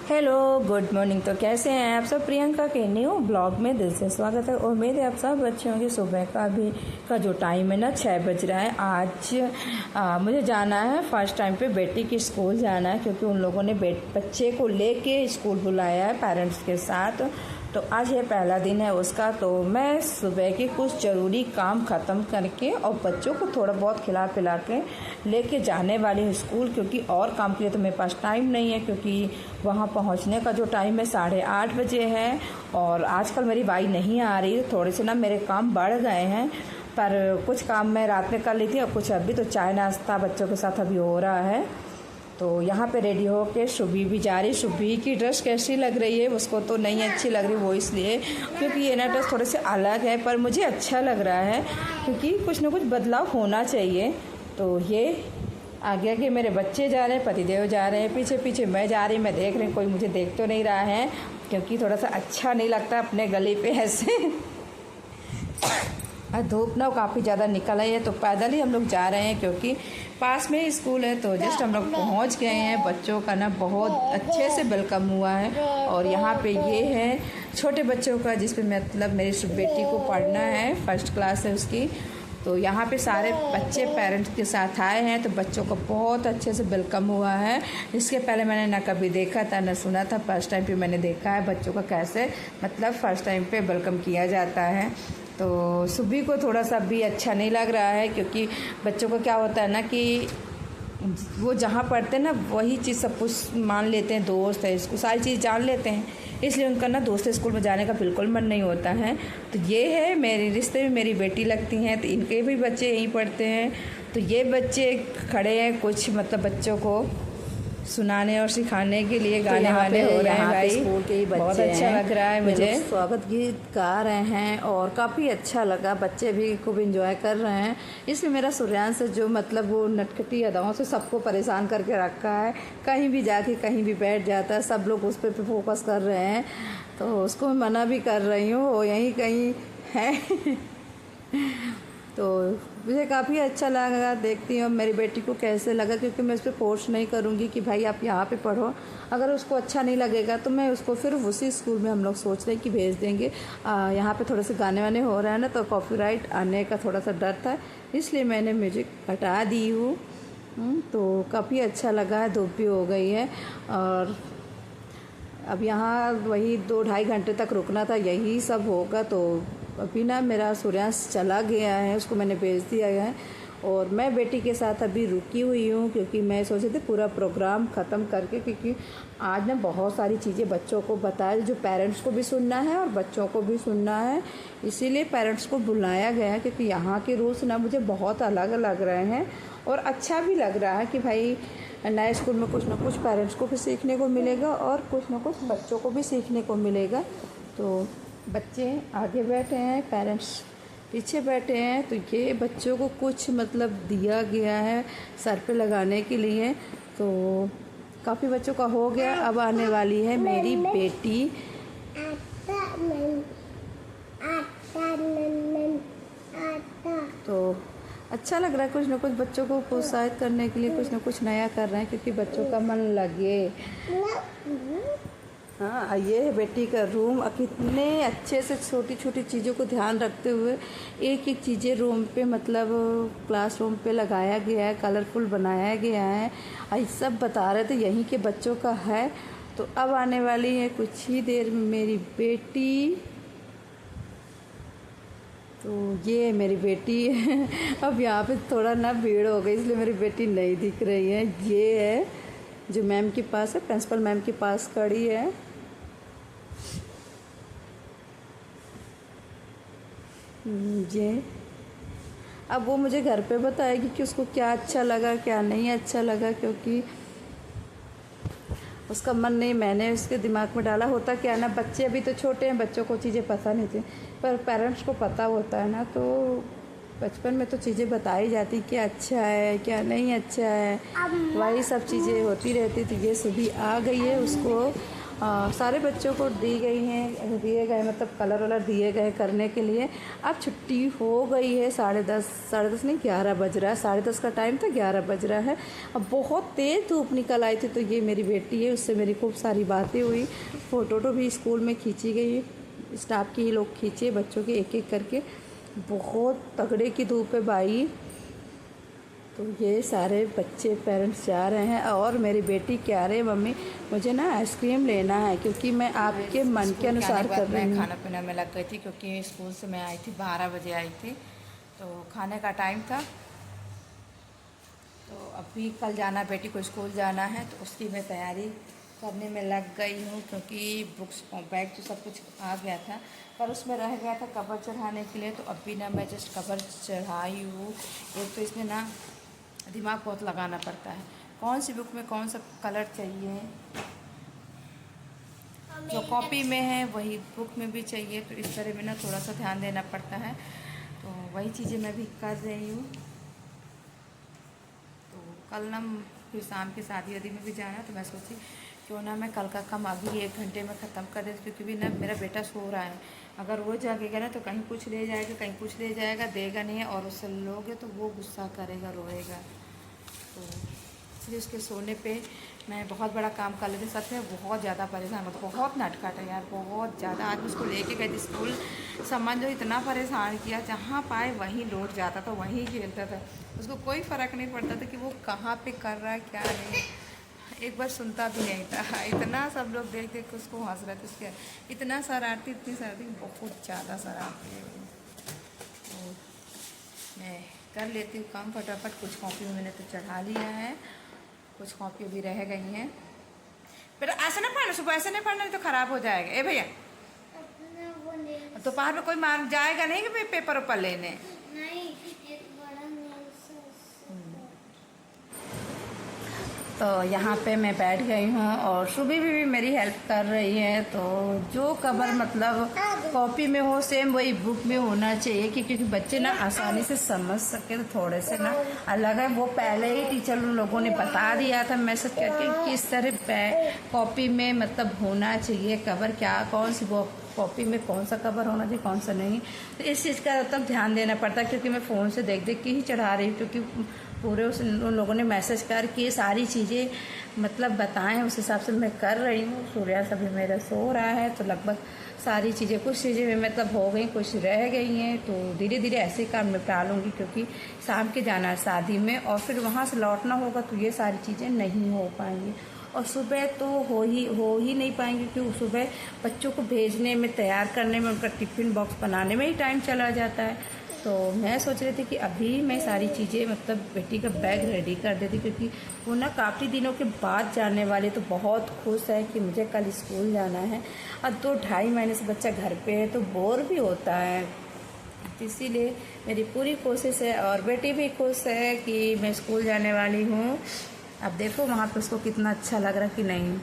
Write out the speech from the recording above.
Hello good morning. तो कैसे हैं आप सब? प्रियंका के न्यू ब्लॉग में दिल से स्वागत है। उम्मीद है आप सब अच्छे होंगे। सुबह का जो टाइम है ना 6 बज रहा है। आज मुझे जाना है फर्स्ट टाइम पे बेटी की स्कूल जाना है, क्योंकि उन लोगों ने बच्चे को लेके स्कूल बुलाया है पेरेंट्स के साथ। तो आज ये पहला दिन है उसका। तो मैं सुबह के कुछ ज़रूरी काम ख़त्म करके और बच्चों को थोड़ा बहुत खिला पिला के लेके जाने वाली हूँ स्कूल, क्योंकि और काम के लिए तो मेरे पास टाइम नहीं है, क्योंकि वहाँ पहुँचने का जो टाइम है 8:30 बजे है। और आजकल मेरी बाई नहीं आ रही, थोड़े से ना मेरे काम बढ़ गए हैं, पर कुछ काम मैं रात में कर ली थी और कुछ अभी। तो चाय नाश्ता बच्चों के साथ अभी हो रहा है। तो यहाँ पे रेडी हो के शुभी भी जा रही। शुभी की ड्रेस कैसी लग रही है? उसको तो नहीं अच्छी लग रही, वो इसलिए क्योंकि ये ना ड्रेस थोड़े से अलग है, पर मुझे अच्छा लग रहा है, क्योंकि कुछ ना कुछ बदलाव होना चाहिए। तो ये आगे आगे मेरे बच्चे जा रहे हैं, पतिदेव जा रहे हैं, पीछे पीछे मैं जा रही। मैं देख रही, कोई मुझे देख तो नहीं रहा है, क्योंकि थोड़ा सा अच्छा नहीं लगता अपने गले पे ऐसे। धूप ना काफ़ी ज़्यादा निकल आई है, तो पैदल ही हम लोग जा रहे हैं, क्योंकि पास में ही स्कूल है। तो जस्ट हम लोग पहुँच गए हैं। बच्चों का ना बहुत अच्छे से वेलकम हुआ है। और यहाँ पे ये है छोटे बच्चों का, जिस पे मतलब मेरी बेटी को पढ़ना है, फर्स्ट क्लास है उसकी। तो यहाँ पे सारे बच्चे पेरेंट्स के साथ आए हैं, तो बच्चों को बहुत अच्छे से वेलकम हुआ है। इसके पहले मैंने ना कभी देखा था ना सुना था, फर्स्ट टाइम पे मैंने देखा है बच्चों का कैसे मतलब फर्स्ट टाइम पे वेलकम किया जाता है। तो सुबह को थोड़ा सा भी अच्छा नहीं लग रहा है, क्योंकि बच्चों को क्या होता है ना कि वो जहाँ पढ़ते हैं ना वही चीज़ सब कुछ मान लेते हैं, दोस्त है इसको सारी चीज़ जान लेते हैं, इसलिए उनका ना दोस्त स्कूल में जाने का बिल्कुल मन नहीं होता है। तो ये है मेरे रिश्ते में मेरी बेटी लगती हैं, तो इनके भी बच्चे यहीं पढ़ते हैं। तो ये बच्चे खड़े हैं कुछ मतलब बच्चों को सुनाने और सिखाने के लिए, गाने वाले हो रहे हैं भाई। स्कूल के ही बच्चे बहुत अच्छा लग रहा है मुझे। स्वागत गीत गा रहे हैं और काफ़ी अच्छा लगा। बच्चे भी खूब एंजॉय कर रहे हैं। इसमें मेरा सूर्यांश जो मतलब वो नटखटी अदाओं से सबको परेशान करके रखा है, कहीं भी जाके कहीं भी बैठ जाता है, सब लोग उस पर फोकस कर रहे हैं। तो उसको मैं मना भी कर रही हूँ, वो यहीं कहीं है। तो मुझे काफ़ी अच्छा लगा। देखती हूँ मेरी बेटी को कैसे लगा, क्योंकि मैं उस पर फोर्स नहीं करूँगी कि भाई आप यहाँ पे पढ़ो। अगर उसको अच्छा नहीं लगेगा तो मैं उसको फिर उसी स्कूल में हम लोग सोच रहे हैं कि भेज देंगे। यहाँ पे थोड़े से गाने वाने हो रहा है ना, तो कॉपीराइट आने का थोड़ा सा डर था, इसलिए मैंने म्यूजिक हटा दी हूँ। तो काफ़ी अच्छा लगा है। धूप भी हो गई है और अब यहाँ वही 2-2.5 घंटे तक रुकना था, यही सब होगा। तो अभी ना मेरा सूर्यांश चला गया है, उसको मैंने भेज दिया है और मैं बेटी के साथ अभी रुकी हुई हूँ, क्योंकि मैं सोचे थे पूरा प्रोग्राम ख़त्म करके, क्योंकि आज ना बहुत सारी चीज़ें बच्चों को बताए जो पेरेंट्स को भी सुनना है और बच्चों को भी सुनना है। इसीलिए पेरेंट्स को बुलाया गया है, क्योंकि यहाँ के रूल्स ना मुझे बहुत अलग लग रहे हैं और अच्छा भी लग रहा है कि भाई नए स्कूल में कुछ ना कुछ पेरेंट्स को भी सीखने को मिलेगा और कुछ ना कुछ बच्चों को भी सीखने को मिलेगा। तो बच्चे आगे बैठे हैं, पेरेंट्स पीछे बैठे हैं। तो ये बच्चों को कुछ मतलब दिया गया है सर पे लगाने के लिए। तो काफ़ी बच्चों का हो गया। अब आने वाली है मेरी बेटी। तो अच्छा लग रहा है, कुछ ना कुछ बच्चों को प्रोत्साहित करने के लिए कुछ ना कुछ नया कर रहे हैं, क्योंकि बच्चों का मन लगे। हाँ, ये है बेटी का रूम। कितने अच्छे से छोटी छोटी चीज़ों को ध्यान रखते हुए एक एक चीज़ें रूम पे मतलब क्लासरूम पे लगाया गया है, कलरफुल बनाया गया है। ये सब बता रहे थे यहीं के बच्चों का है। तो अब आने वाली है कुछ ही देर में मेरी बेटी। तो ये है मेरी बेटी। अब यहाँ पे थोड़ा ना भीड़ हो गई, इसलिए मेरी बेटी नहीं दिख रही है। ये है जो मैम के पास है, प्रिंसिपल मैम के पास खड़ी है। ये अब वो मुझे घर पे बताएगी कि उसको क्या अच्छा लगा क्या नहीं अच्छा लगा, क्योंकि उसका मन नहीं मैंने उसके दिमाग में डाला। होता क्या ना, बच्चे अभी तो छोटे हैं, बच्चों को चीज़ें पता नहीं थी, पर पेरेंट्स को पता होता है ना। तो बचपन में तो चीज़ें बताई जाती क्या अच्छा है क्या नहीं अच्छा है, वही सब चीज़ें होती रहती। तो ये सुबह आ गई है, उसको सारे बच्चों को दिए गए मतलब कलर वलर दिए गए करने के लिए। अब छुट्टी हो गई है, 10:30 नहीं 11 बज रहा है, 10:30 का टाइम था, 11 बज रहा है। अब बहुत तेज़ धूप निकल आई थी। तो ये मेरी बेटी है, उससे मेरी खूब सारी बातें हुई, फ़ोटो भी स्कूल में खींची गई, स्टाफ के ही लोग खींचे बच्चों के एक एक करके। बहुत तगड़े की धूप है भाई। तो ये सारे बच्चे पेरेंट्स जा रहे हैं और मेरी बेटी कह रही है मम्मी मुझे ना आइसक्रीम लेना है, क्योंकि मैं आपके मन के अनुसार कर रही हूँ। खाना पीना में लग गई थी, क्योंकि स्कूल से मैं आई थी 12 बजे आई थी, तो खाने का टाइम था। तो अभी कल जाना, बेटी को स्कूल जाना है, तो उसकी मैं तैयारी करने में लग गई हूँ, क्योंकि बुक्स बैग तो सब कुछ आ गया था, पर उसमें रह गया था कवर चढ़ाने के लिए। तो अभी ना मैं जस्ट कवर चढ़ाई हूँ। एक तो इसमें ना दिमाग बहुत लगाना पड़ता है, कौन सी बुक में कौन सा कलर चाहिए, जो कॉपी में है वही बुक में भी चाहिए। तो इस तरह में ना थोड़ा सा ध्यान देना पड़ता है। तो वही चीज़ें मैं भी कर रही हूँ। तो कल ना फिर शाम की शादी वादी में भी जाना, तो मैं सोची क्यों ना मैं कल का काम अभी 1 घंटे में ख़त्म कर देती, क्योंकि भी ना मेरा बेटा सो रहा है। अगर वो जागेगा ना तो कहीं कुछ ले जाएगा, कहीं कुछ ले जाएगा, देगा नहीं है, और उससे लोगे तो वो गुस्सा करेगा, रोएगा। तो इसलिए उसके सोने पे मैं बहुत बड़ा काम कर लेती। सच में बहुत ज़्यादा परेशान होता, बहुत नटखट है यार, बहुत ज़्यादा। आज उसको लेके गई थी स्कूल, समझ लो इतना परेशान किया, जहाँ पाए वहीं लौट जाता था, वहीं खेलता था। उसको कोई फ़र्क नहीं पड़ता था कि वो कहाँ पे कर रहा है क्या नहीं। एक बार सुनता भी नहीं था। इतना सब लोग देख देख के उसको हंस रहे थे, उसके इतना शरारती, बहुत ज़्यादा शरारती है वो। तो मैं कर लेती हूँ काम फटाफट। कुछ कॉपी मैंने तो चढ़ा लिया है, कुछ कॉपी भी रह गई हैं। फिर ऐसे ना पढ़ना, सुबह ऐसे नहीं पढ़ना, नहीं तो ख़राब हो जाएगा। ए भैया, तो बाहर में कोई मार जाएगा नहीं कि पेपर ऊपर लेने। तो यहाँ पे मैं बैठ गई हूँ और सुबह भी मेरी हेल्प कर रही है। तो जो कवर मतलब कॉपी में हो सेम वही बुक में होना चाहिए, क्योंकि बच्चे ना आसानी से समझ सके। तो थोड़े से ना अलग है, वो पहले ही टीचर उन लोगों ने बता दिया था मैसेज करके किस तरह कॉपी में मतलब होना चाहिए कवर, क्या कौन सी वो कॉपी में कौन सा कवर होना चाहिए कौन सा नहीं। तो इस चीज़ का तब ध्यान देना पड़ता है, क्योंकि मैं फ़ोन से देख देख के ही चढ़ा रही हूँ, क्योंकि पूरे उन लोगों ने मैसेज करके सारी चीज़ें मतलब बताएं, उस हिसाब से मैं कर रही हूँ। सूर्या सभी मेरा सो रहा है, तो लगभग सारी चीज़ें, कुछ चीज़ें में मतलब हो गई, कुछ रह गई हैं। तो धीरे धीरे ऐसे काम निपटा लूँगी, क्योंकि शाम के जाना है शादी में और फिर वहाँ से लौटना होगा, तो ये सारी चीज़ें नहीं हो पाएंगी। और सुबह तो हो ही नहीं पाएंगे, क्योंकि सुबह बच्चों को भेजने में, तैयार करने में, उनका टिफ़िन बॉक्स बनाने में ही टाइम चला जाता है। तो मैं सोच रही थी कि अभी मैं सारी चीज़ें मतलब बेटी का बैग रेडी कर देती, क्योंकि वो ना काफ़ी दिनों के बाद जाने वाले, तो बहुत खुश है कि मुझे कल स्कूल जाना है। और 2-2.5 महीने से बच्चा घर पे है तो बोर भी होता है, इसीलिए मेरी पूरी कोशिश है। और बेटी भी खुश है कि मैं स्कूल जाने वाली हूँ। अब देखो वहाँ पे उसको कितना अच्छा लग रहा है कि नहीं।